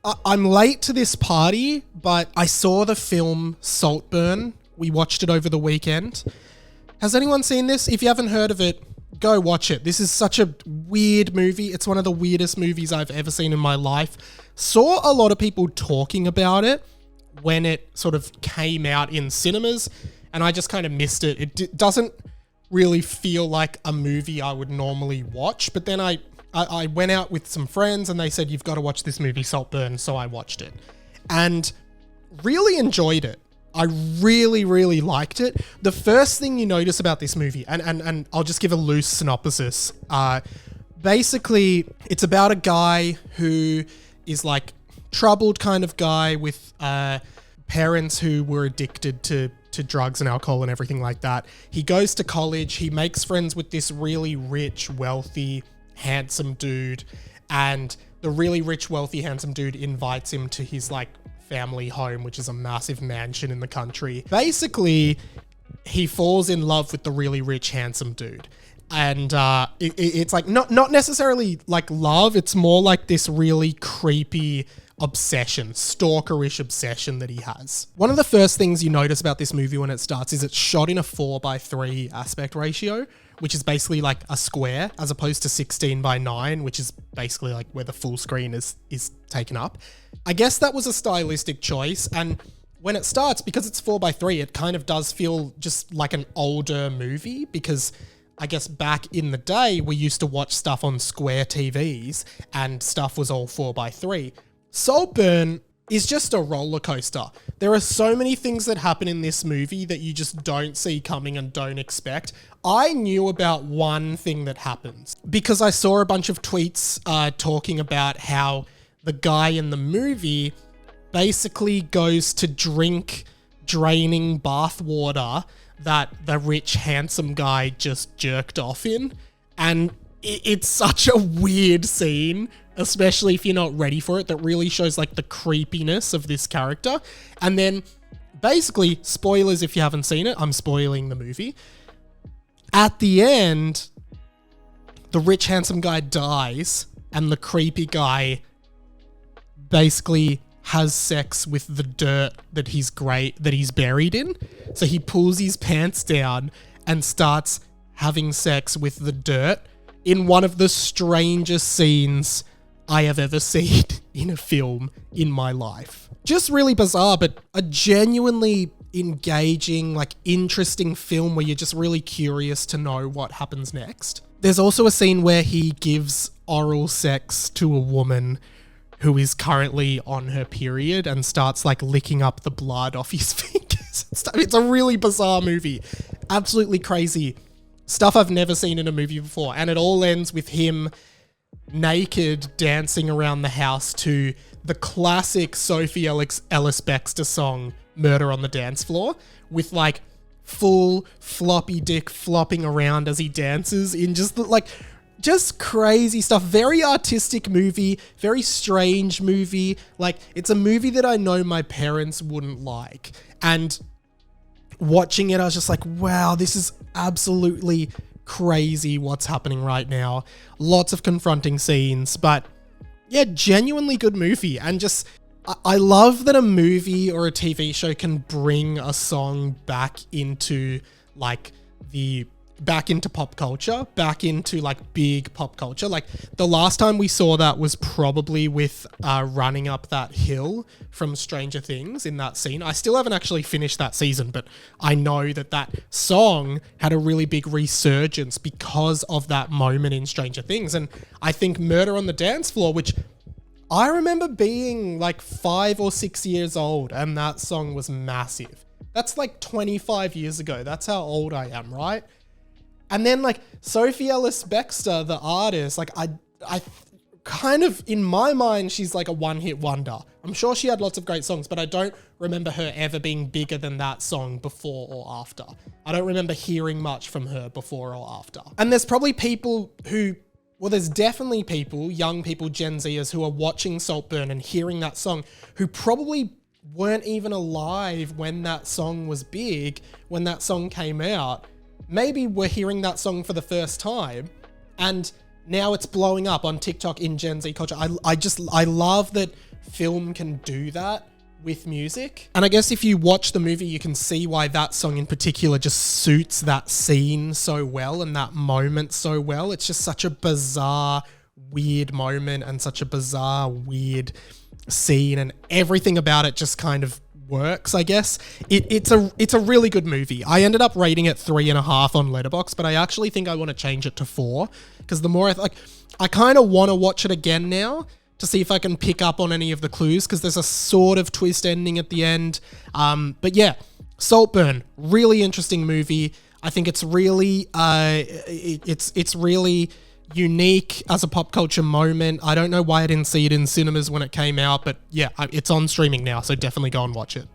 I'm late to this party, but I saw the film Saltburn. We watched it over the weekend. Has anyone seen this? If you haven't heard of it, go watch it. This is such a weird movie. It's one of the weirdest movies I've ever seen in my life. Saw a lot of people talking about it when it sort of came out in cinemas, and I just kind of missed it. It doesn't really feel like a movie I would normally watch, but then I went out with some friends and they said, you've got to watch this movie Saltburn, so I watched it. And really enjoyed it. I really, really liked it. The first thing you notice about this movie, and I'll just give a loose synopsis. Basically, it's about a guy who is like troubled kind of guy with parents who were addicted to drugs and alcohol and everything like that. He goes to college, he makes friends with this really rich, wealthy, handsome dude, and the really rich, wealthy, handsome dude invites him to his like family home, which is a massive mansion in the country. Basically, he falls in love with the really rich, handsome dude. And it's like not necessarily like love, it's more like this really creepy obsession, stalkerish obsession that he has. One of the first things you notice about this movie when it starts is it's shot in a 4:3 aspect ratio, which is basically like a square, as opposed to 16:9, which is basically like where the full screen is taken up. I guess that was a stylistic choice, and when it starts, because it's 4:3, it kind of does feel just like an older movie, because I guess back in the day, we used to watch stuff on square TVs and stuff was all 4:3. Saltburn is just a roller coaster. There are so many things that happen in this movie that you just don't see coming and don't expect. I knew about one thing that happens because I saw a bunch of tweets talking about how the guy in the movie basically goes to drink draining bath water that the rich, handsome guy just jerked off in. And it's such a weird scene, especially if you're not ready for it, that really shows like the creepiness of this character. And then basically, spoilers if you haven't seen it, I'm spoiling the movie. At the end, the rich, handsome guy dies and the creepy guy basically has sex with the dirt that he's buried in. So he pulls his pants down and starts having sex with the dirt in one of the strangest scenes I have ever seen in a film in my life. Just really bizarre, but a genuinely engaging, like interesting film where you're just really curious to know what happens next. There's also a scene where he gives oral sex to a woman who is currently on her period and starts like licking up the blood off his fingers. It's a really bizarre movie. Absolutely crazy. Stuff I've never seen in a movie before. And it all ends with him naked dancing around the house to the classic Sophie Ellis-Bextor song, Murder on the Dance Floor, with like full floppy dick flopping around as he dances in just crazy stuff. Very artistic movie, very strange movie. Like, it's a movie that I know my parents wouldn't like. And watching it, I was just like, wow, this is absolutely crazy what's happening right now. Lots of confronting scenes, but yeah, genuinely good movie. And just, I love that a movie or a TV show can bring a song back into pop culture, back into like big pop culture. Like the last time we saw that was probably with Running Up That Hill from Stranger Things in that scene. I still haven't actually finished that season, but I know that song had a really big resurgence because of that moment in Stranger Things. And I think Murder on the Dance Floor, which I remember being like 5 or 6 years old, and that song was massive. That's like 25 years ago. That's how old I am, right? And then like Sophie Ellis-Bextor, the artist, like I kind of, in my mind, she's like a one-hit wonder. I'm sure she had lots of great songs, but I don't remember her ever being bigger than that song before or after. I don't remember hearing much from her before or after. And there's probably people who, well, there's definitely people, young people, Gen Zers, who are watching Saltburn and hearing that song, who probably weren't even alive when that song was big, when that song came out. Maybe we're hearing that song for the first time and now it's blowing up on TikTok in Gen Z culture. I love that film can do that with music. And I guess if you watch the movie, you can see why that song in particular just suits that scene so well and that moment so well. It's just such a bizarre, weird moment and such a bizarre, weird scene, and everything about it just kind of works, I guess. It's a really good movie. I ended up rating it 3.5 on Letterboxd, but I actually think I want to change it to 4, because the more I kind of want to watch it again now to see if I can pick up on any of the clues, because there's a sort of twist ending at the end. But yeah, Saltburn, really interesting movie. I think it's really it's really unique as a pop culture moment. I don't know why I didn't see it in cinemas when it came out, but yeah, it's on streaming now, so definitely go and watch it.